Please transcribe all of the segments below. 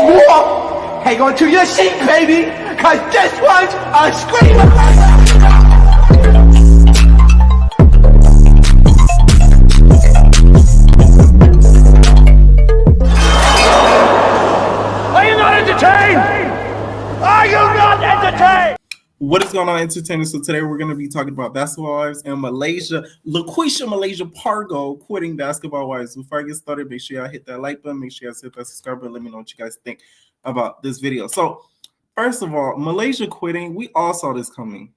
war. Hang on to your seat, baby, cause this one's a screamer. Are you not entertained? Are you not entertained? What is going on, entertainers? So today we're going to be talking about Basketball Wives in Malaysia. LaQuisha Malaysia Pargo quitting Basketball Wives. Before I get started, make sure y'all hit that like button. Make sure y'all hit that subscribe button. Let me know what you guys think about this video. So first of all, Malaysia quitting. We all saw this coming.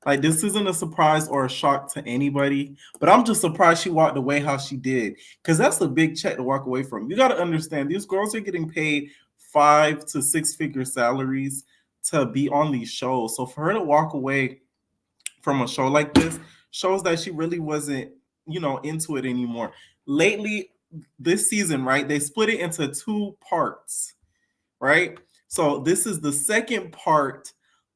Like, this isn't a surprise or a shock to anybody, but I'm just surprised she walked away how she did, because that's the big check to walk away from. You got to understand, these girls are getting paid 5 to 6 figure salaries to be on these shows. So for her to walk away from a show like this shows that she really wasn't, into it anymore. Lately, this season, right, they split it into 2 parts, right? So this is the second part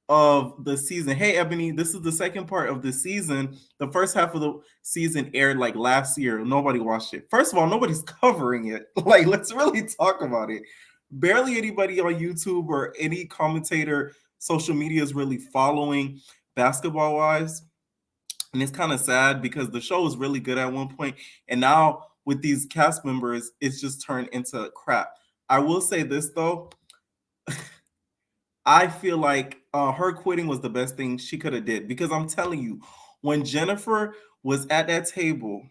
of the season. Hey, Ebony, this is the second part of the season. The first half of the season aired like last year. Nobody watched it. First of all, nobody's covering it. Like, let's really talk about it. Barely anybody on YouTube or any commentator, social media is really following Basketball Wives. And it's kind of sad because the show was really good at one point, and now with these cast members, it's just turned into crap. I will say this though. I feel like her quitting was the best thing she could have did, because I'm telling you, when Jennifer was at that table,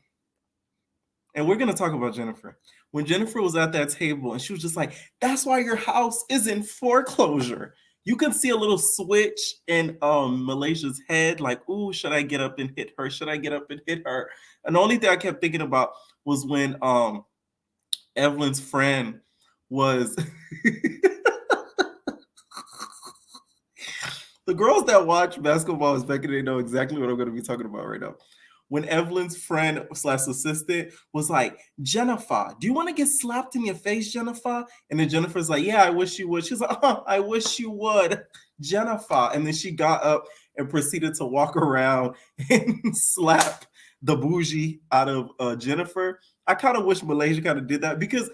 and we're going to talk about Jennifer, when Jennifer was at that table and she was just like, that's why your house is in foreclosure. You can see a little switch in Malaysia's head, like, ooh, should I get up and hit her? Should I get up and hit her? And the only thing I kept thinking about was when Evelyn's friend was... The girls that watch basketball is back in, they know exactly what I'm going to be talking about right now. When Evelyn's friend / assistant was like, Jennifer, do you want to get slapped in your face, Jennifer? And then Jennifer's like, yeah, I wish you would. She's like, I wish you would, Jennifer. And then she got up and proceeded to walk around and slap the bougie out of Jennifer. I kind of wish Malaysia kind of did that, because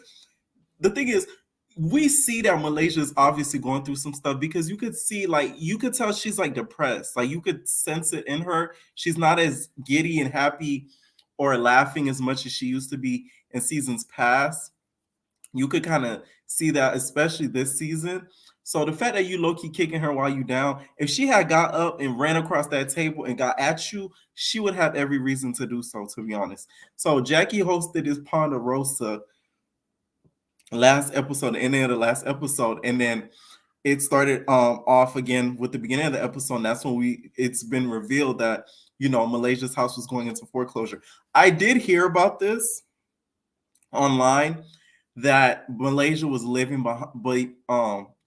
the thing is, we see that Malaysia is obviously going through some stuff, because you could see, like, you could tell she's like depressed. Like, you could sense it in her. She's not as giddy and happy or laughing as much as she used to be in seasons past. You could kind of see that, especially this season. So the fact that you low-key kicking her while you down, if she had got up and ran across that table and got at you, she would have every reason to do so, to be honest. So Jackie hosted this Ponderosa last episode, the ending of the last episode, and then it started off again with the beginning of the episode. And that's when it's been revealed that Malaysia's house was going into foreclosure. I did hear about this online, that Malaysia was living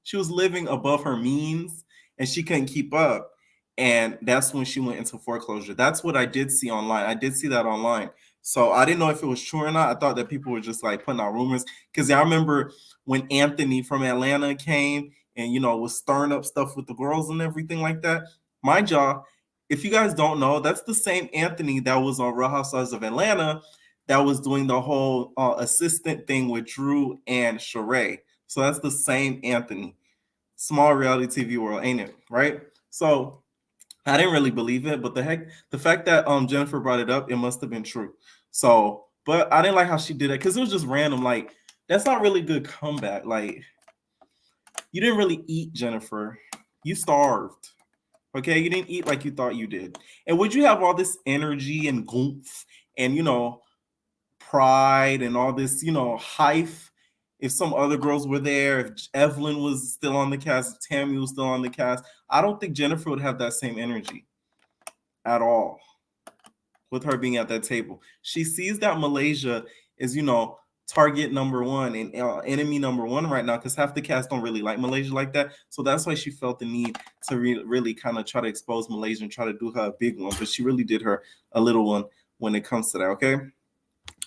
she was living above her means and she couldn't keep up, and that's when she went into foreclosure. That's what I did see online. I did see that online. So I didn't know if it was true or not. I thought that people were just like putting out rumors, because I remember when Anthony from Atlanta came and was stirring up stuff with the girls and everything like that. Mind y'all, if you guys don't know, that's the same Anthony that was on Real Housewives of Atlanta that was doing the whole assistant thing with Drew and Sheree. So that's the same Anthony. Small reality TV world, ain't it? Right? So I didn't really believe it, but the fact that Jennifer brought it up, it must have been true. So, but I didn't like how she did it, because it was just random. Like, that's not really good comeback. Like, you didn't really eat, Jennifer. You starved. Okay, you didn't eat like you thought you did. And would you have all this energy and goomph and pride and all this hype if some other girls were there, if Evelyn was still on the cast, if Tammy was still on the cast? I don't think Jennifer would have that same energy at all with her being at that table. She sees that Malaysia is, target number one and enemy number one right now, because half the cast don't really like Malaysia like that. So that's why she felt the need to really kind of try to expose Malaysia and try to do her a big one. But she really did her a little one when it comes to that, okay?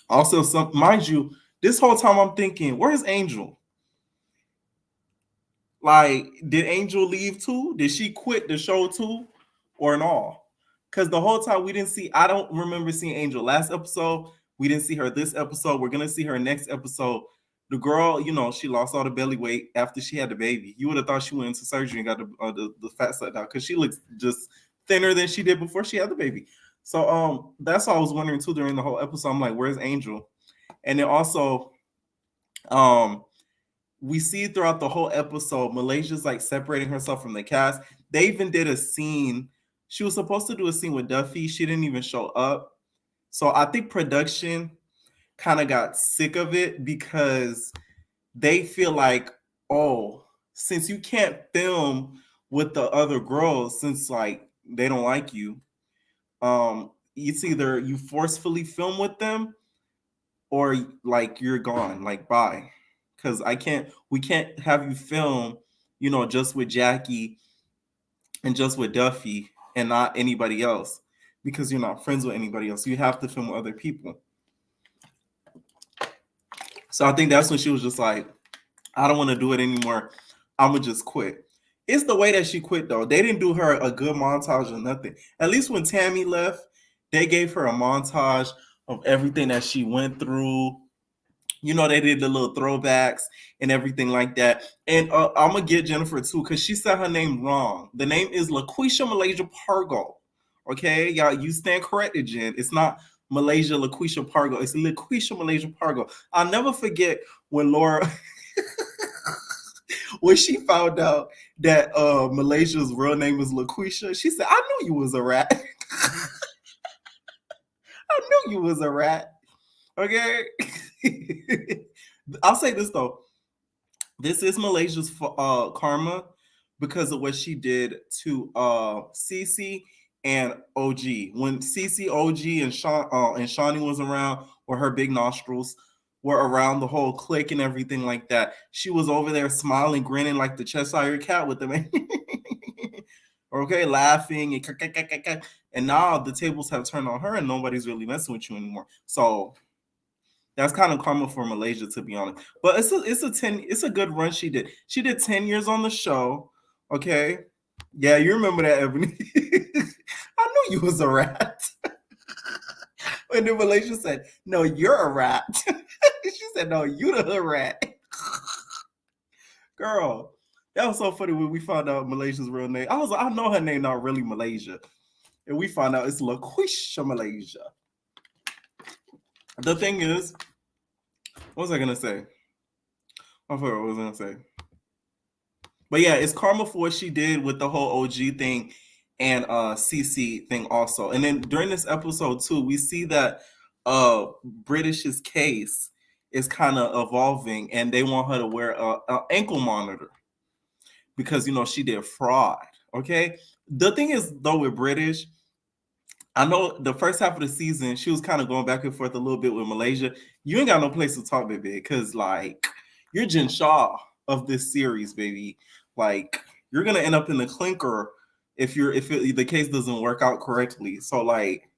Also, mind you, this whole time I'm thinking, where's Angel? Like, did Angel leave too? Did she quit the show too, or not? Because the whole time I don't remember seeing Angel last episode. We didn't see her this episode. We're going to see her next episode. The girl, she lost all the belly weight after she had the baby. You would have thought she went into surgery and got the fat sucked out because she looks just thinner than she did before she had the baby. So that's what I was wondering too during the whole episode. I'm like, where's Angel? And then also, we see throughout the whole episode, Malaysia's like separating herself from the cast. They even did a scene. She was supposed to do a scene with Duffy. She didn't even show up. So I think production kind of got sick of it because they feel like, oh, since you can't film with the other girls, since like they don't like you, it's either you forcefully film with them or like you're gone, like bye. Because we can't have you film, just with Jackie and just with Duffy and not anybody else because you're not friends with anybody else. You have to film with other people. So I think that's when she was just like, I don't want to do it anymore. I'm going to just quit. It's the way that she quit, though. They didn't do her a good montage or nothing. At least when Tammy left, they gave her a montage of everything that she went through. They did the little throwbacks and everything like that. And I'm going to get Jennifer, too, because she said her name wrong. The name is LaQuisha Malaysia Pargo. Okay? Y'all, you stand corrected, Jen. It's not Malaysia LaQuisha Pargo. It's LaQuisha Malaysia Pargo. I'll never forget when Laura... when she found out that Malaysia's real name is LaQuisha, she said, I knew you was a rat. I knew you was a rat. Okay? I'll say this, though. This is Malaysia's karma because of what she did to Cece and OG. When Cece, OG, and Shawnee was around with her big nostrils, were around the whole clique and everything like that. She was over there smiling, grinning like the Cheshire Cat with them. Okay, laughing and now the tables have turned on her and nobody's really messing with you anymore. So that's kind of karma for Malaysia, to be honest. But it's a good run she did. She did 10 years on the show. Okay. Yeah, you remember that, Ebony. I knew you was a rat. And then Malaysia said, no, you're a rat. She said, no, you the hood rat. Girl, that was so funny when we found out Malaysia's real name. I was like, I know her name not really Malaysia. And we found out it's LaQuisha Malaysia. The thing is, what was I going to say? I forgot what I was going to say. But yeah, it's karma for what she did with the whole OG thing and CC thing also. And then during this episode too, we see that British's case is kind of evolving and they want her to wear an ankle monitor because, she did fraud. Okay. The thing is, though, with British, I know the first half of the season, she was kind of going back and forth a little bit with Malaysia. You ain't got no place to talk, baby, because like you're Jen Shaw of this series, baby. Like you're gonna end up in the clinker if the case doesn't work out correctly. So like,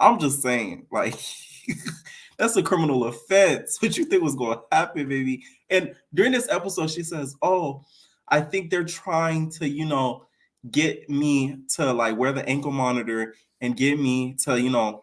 I'm just saying, like, that's a criminal offense. What you think was going to happen, baby? And during this episode, she says, "Oh, I think they're trying to, get me to like wear the ankle monitor and get me to,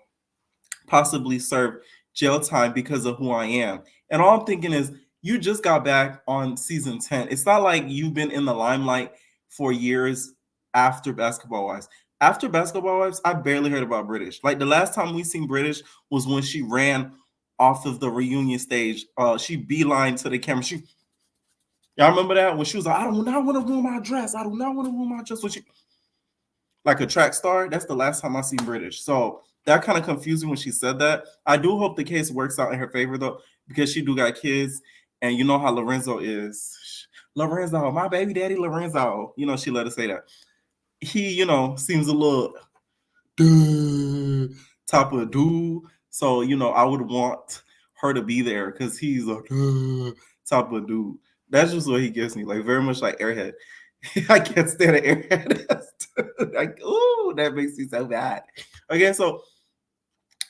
possibly serve jail time because of who I am." And all I'm thinking is, you just got back on season 10. It's not like you've been in the limelight for years after Basketball Wives. After Basketball Wives, I barely heard about British. Like the last time we seen British was when she ran off of the reunion stage. She beeline to the camera. Y'all remember that? When she was like, I do not want to ruin my dress. I do not want to ruin my dress. When she, like a track star, that's the last time I seen British. So that kind of confusing when she said that. I do hope the case works out in her favor though, because she do got kids. And you know how Lorenzo is. Lorenzo, my baby daddy Lorenzo. She let us say that. He, seems a little type of dude. So, I would want her to be there because he's a type of dude. That's just what he gives me. Like very much like Airhead. I can't stand an Airhead. Like, ooh, that makes me so bad. Okay, so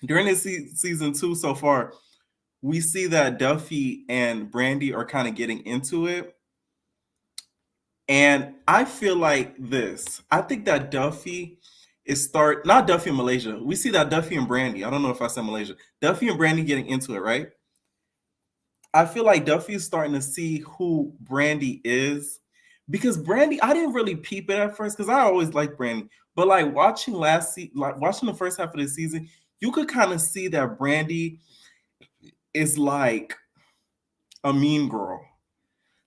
during this season 2 so far, we see that Duffy and Brandy are kind of getting into it. And I feel like this. I think that Duffy is not Duffy and Malaysia. We see that Duffy and Brandy. I don't know if I said Malaysia. Duffy and Brandy getting into it, right? I feel like Duffy is starting to see who Brandy is, because Brandy, I didn't really peep it at first because I always liked Brandy, but like watching the first half of the season, you could kind of see that Brandy is like a mean girl,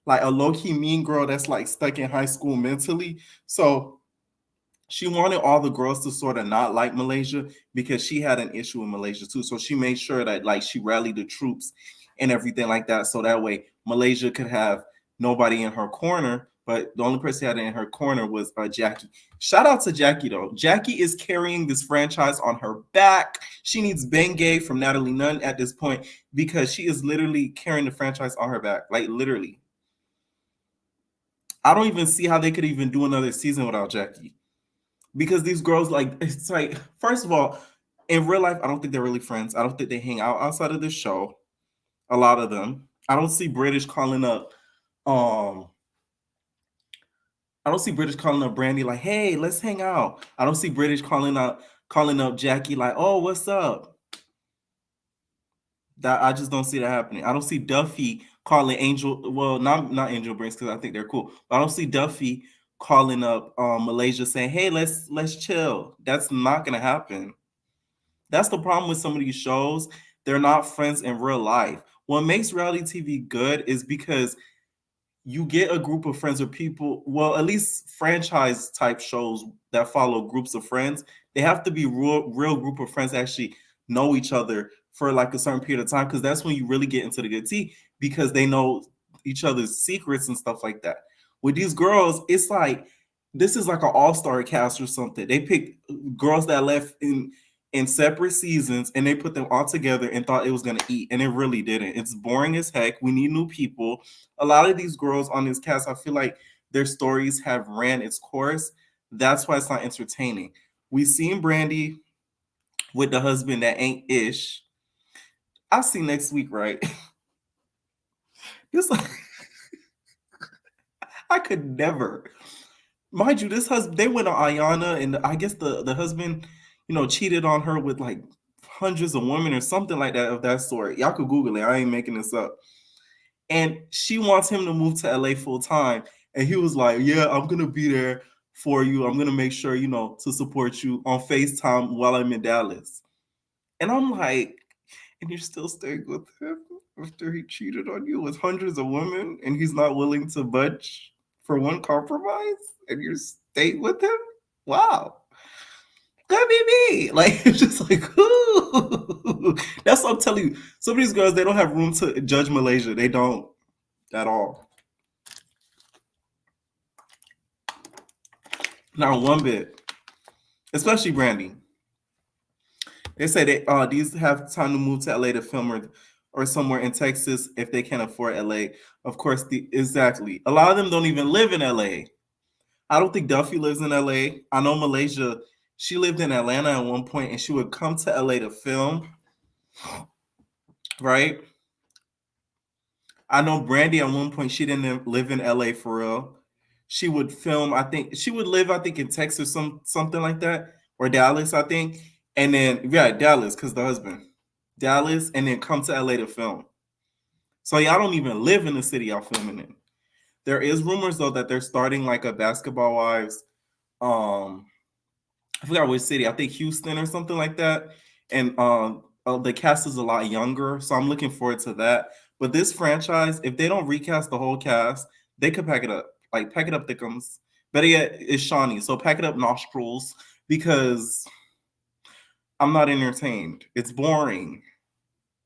like a low key mean girl that's like stuck in high school mentally. So she wanted all the girls to sort of not like Malaysia because she had an issue in Malaysia too. So she made sure that like she rallied the troops and everything like that. So that way Malaysia could have nobody in her corner. But the only person had in her corner was Jackie. Shout out to Jackie though. Jackie is carrying this franchise on her back. She needs Bengay from Natalie Nunn at this point because she is literally carrying the franchise on her back. Like literally. I don't even see how they could even do another season without Jackie. Because these girls, like, it's like, first of all, in real life, I don't think they're really friends. I don't think they hang out outside of the show. A lot of them. I don't see British calling up I don't see British calling up Brandy like, hey, let's hang out. I don't see British calling up Jackie like, oh, what's up? That I just don't see that happening. I don't see Duffy calling Angel, well, not Angel Brings because I think they're cool. But I don't see Duffy calling up Malaysia saying, hey, let's chill. That's not gonna happen. That's the problem with some of these shows. They're not friends in real life. What makes reality TV good is because you get a group of friends or people, well, at least franchise type shows that follow groups of friends, they have to be real group of friends that actually know each other for like a certain period of time, because that's when you really get into the good tea, because they know each other's secrets and stuff like that. With these girls, it's like this is like an all-star cast or something. They picked girls that left in separate seasons and they put them all together and thought it was going to eat, and it really didn't. It's boring as heck. We need new people. A lot of these girls on this cast, I feel like their stories have ran its course. That's why it's not entertaining. We seen Brandy with the husband that ain't ish. I'll see next week, right? It's like I could never. Mind you, this husband, they went on Ayana, and I guess the husband, cheated on her with like hundreds of women or something like that of that sort. Y'all could Google it. I ain't making this up. And she wants him to move to LA full time. And he was like, yeah, I'm going to be there for you. I'm going to make sure, to support you on FaceTime while I'm in Dallas. And I'm like, and you're still staying with him after he cheated on you with hundreds of women and he's not willing to budge for one compromise and you're staying with him? Wow. Could be me. Like, it's just like, ooh. That's what I'm telling you. Some of these girls, they don't have room to judge Malaysia. They don't at all. Not one bit. Especially Brandy. They say these have time to move to LA to film or somewhere in Texas if they can't afford LA. Of course, exactly. A lot of them don't even live in LA. I don't think Duffy lives in LA. I know Malaysia, she lived in Atlanta at one point and she would come to LA to film. Right? I know Brandy at one point, she didn't live in LA for real. She would film, I think, she would live, I think, in Texas, something like that, or Dallas, I think. And then, yeah, Dallas, because the husband. Dallas, and then come to LA to film. So y'all don't even live in the city y'all filming in. There is rumors, though, that they're starting like a Basketball Wives, I forgot which city, I think Houston or something like that. And the cast is a lot younger, so I'm looking forward to that. But this franchise, if they don't recast the whole cast, they could pack it up. Like, pack it up, thickums. Better yet, it's Shawnee. So pack it up, nostrils, because I'm not entertained. It's boring.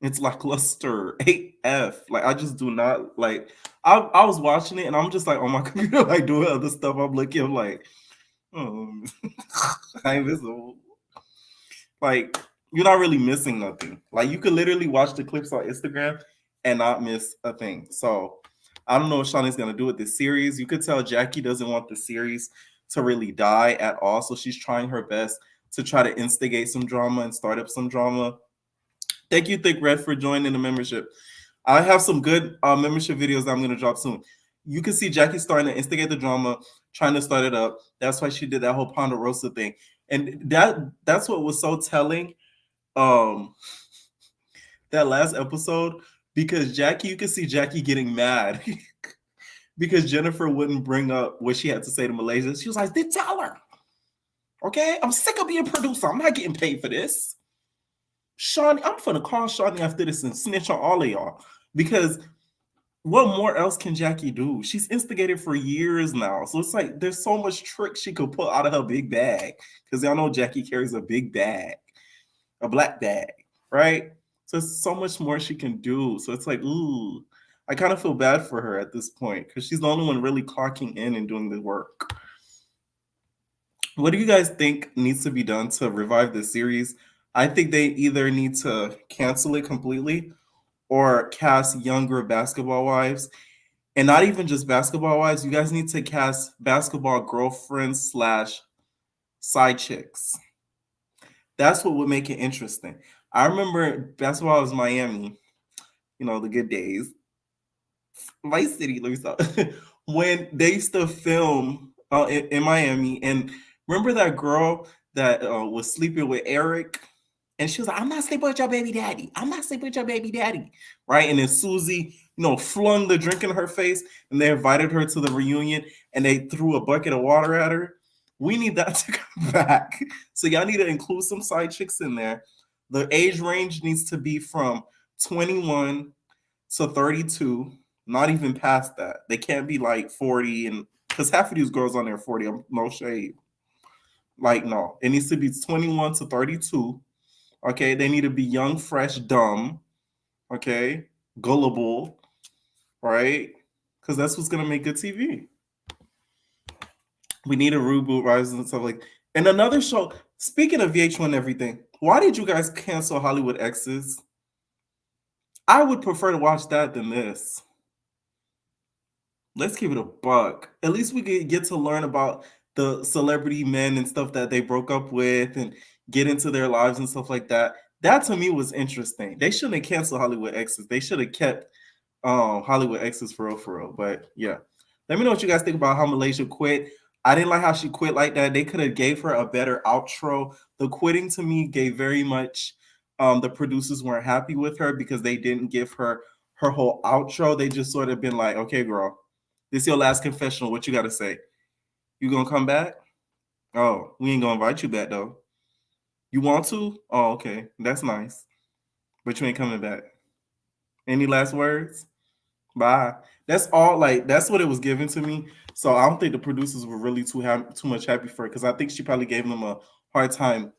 It's lackluster. AF. Like, I just do not, like, I was watching it, and I'm just, like, on my computer, like, doing other stuff. I'm looking, I'm like, I'm visible. Like, you're not really missing nothing. Like, you could literally watch the clips on Instagram and not miss a thing. So I don't know what Shawnee's gonna do with this series. You could tell Jackie doesn't want the series to really die at all. So she's trying her best to try to instigate some drama and start up some drama. Thank you, Thick Red, for joining the membership. I have some good membership videos that I'm gonna drop soon. You can see Jackie starting to instigate the drama, trying to start it up. That's why she did that whole Ponderosa thing. And that's what was so telling. That last episode, because Jackie, you can see Jackie getting mad because Jennifer wouldn't bring up what she had to say to Malaysia. She was like, "Then tell her, okay? I'm sick of being a producer. I'm not getting paid for this." Shawnee, I'm gonna call Shawnee after this and snitch on all of y'all because what more else can Jackie do? She's instigated for years now. So it's like there's so much trick she could pull out of her big bag. Because y'all know Jackie carries a big bag, a black bag, right? So it's so much more she can do. So it's like, ooh, I kind of feel bad for her at this point because she's the only one really clocking in and doing the work. What do you guys think needs to be done to revive this series? I think they either need to cancel it completely or cast younger basketball wives. And not even just basketball wives, you guys need to cast basketball girlfriends slash side chicks. That's what would make it interesting. I remember basketball was Miami, you know, the good days. Vice City, let me stop. When they used to film in Miami, and remember that girl that was sleeping with Eric, and she was like, "I'm not sleeping with your baby daddy. I'm not sleeping with your baby daddy," right? And then Susie, flung the drink in her face, and they invited her to the reunion, and they threw a bucket of water at her. We need that to come back. So y'all need to include some side chicks in there. The age range needs to be from 21 to 32, not even past that. They can't be like 40, and because half of these girls on there 40. I'm no shade. Like, no, it needs to be 21 to 32. Okay, they need to be young, fresh, dumb. Okay, gullible, right? Because that's what's gonna make good TV. We need a reboot, Rise and stuff like. And another show. Speaking of VH1 and everything, why did you guys cancel Hollywood Exes? I would prefer to watch that than this. Let's keep it a buck. At least we could get to learn about the celebrity men and stuff that they broke up with and get into their lives and stuff like that. That to me was interesting. They shouldn't have canceled Hollywood Exes. They should have kept Hollywood Exes for real, for real. But yeah. Let me know what you guys think about how Malaysia quit. I didn't like how she quit like that. They could have gave her a better outro. The quitting to me gave very much the producers weren't happy with her because they didn't give her whole outro. They just sort of been like, okay, girl, this is your last confessional. What you got to say? You gonna come back? Oh, we ain't gonna invite you back though. You want to? Oh, okay. That's nice. But you ain't coming back. Any last words? Bye. That's all. Like that's what it was given to me. So I don't think the producers were really too much happy for it because I think she probably gave them a hard time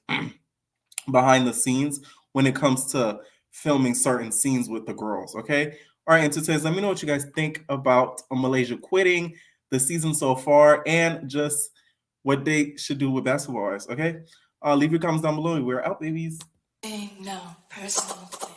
behind the scenes when it comes to filming certain scenes with the girls. Okay. All right, entertainers. Let me know what you guys think about Malaysia quitting the season so far and just what they should do with basketball wise. Okay. Leave your comments down below. We're out, babies. No personal thing.